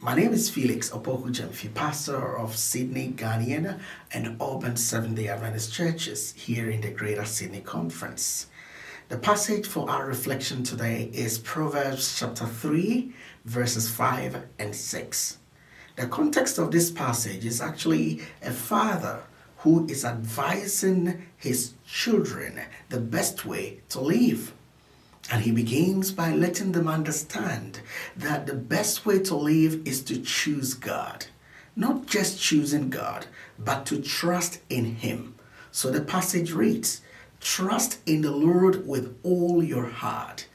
My name is Felix Opoku, pastor of Sydney, Ghanaian, and Urban Seventh-day Adventist churches here in the Greater Sydney Conference. The passage for our reflection today is Proverbs chapter 3, verses 5 and 6. The context of this passage is actually a father who is advising his children the best way to live. And he begins by letting them understand that the best way to live is to choose God. Not just choosing God, but to trust in Him. So the passage reads, "Trust in the Lord with all your heart.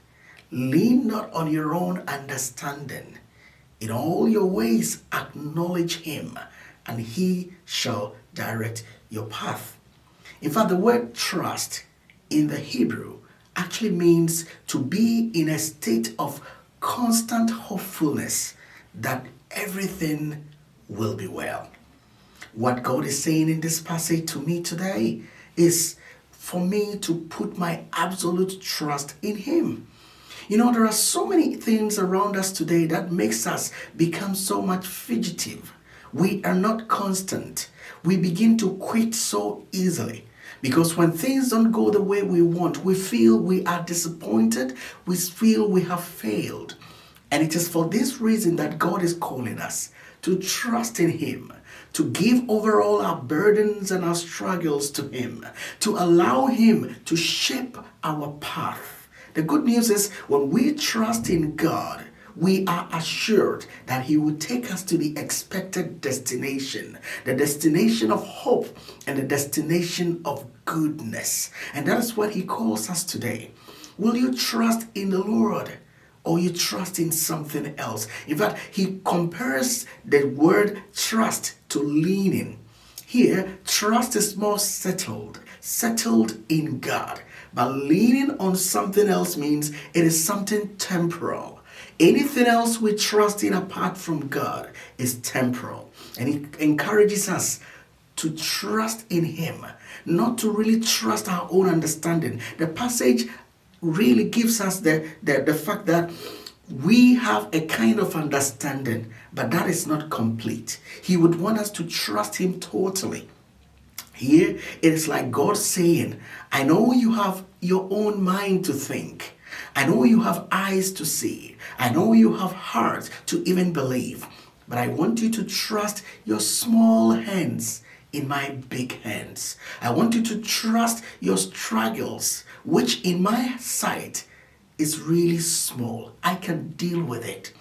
Lean not on your own understanding. In all your ways acknowledge Him, and He shall direct your path." In fact, the word trust in the Hebrew actually means to be in a state of constant hopefulness that everything will be well. What God is saying in this passage to me today is for me to put my absolute trust in Him. You know, there are so many things around us today that makes us become so much fugitive. We are not constant. We begin to quit so easily. Because when things don't go the way we want, we feel we are disappointed, we feel we have failed. And it is for this reason that God is calling us to trust in Him, to give over all our burdens and our struggles to Him, to allow Him to shape our path. The good news is when we trust in God, we are assured that He will take us to the expected destination, the destination of hope and the destination of goodness. And that is what He calls us today. Will you trust in the Lord, or you trust in something else? In fact, He compares the word trust to leaning. Here, trust is more settled in God. But leaning on something else means it is something temporal. Anything else we trust in apart from God is temporal. And He encourages us to trust in Him, not to really trust our own understanding. The passage really gives us the fact that we have a kind of understanding, but that is not complete. He would want us to trust Him totally. Here, it is like God saying, I know you have your own mind to think. I know you have eyes to see. I know you have heart to even believe. But I want you to trust your small hands in my big hands. I want you to trust your struggles, which in my sight is really small. I can deal with it.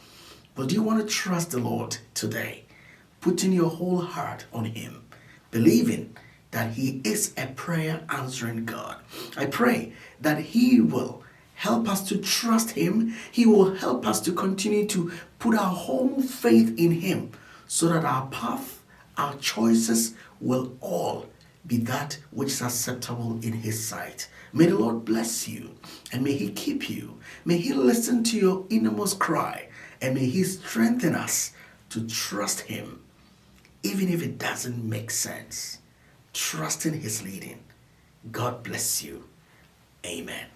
But do you want to trust the Lord today? Putting your whole heart on Him, believing that He is a prayer answering God. I pray that He will help us to trust Him. He will help us to continue to put our whole faith in Him so that our path, our choices will all be that which is acceptable in His sight. May the Lord bless you, and may He keep you. May He listen to your innermost cry, and may He strengthen us to trust Him, even if it doesn't make sense. Trust in His leading. God bless you. Amen.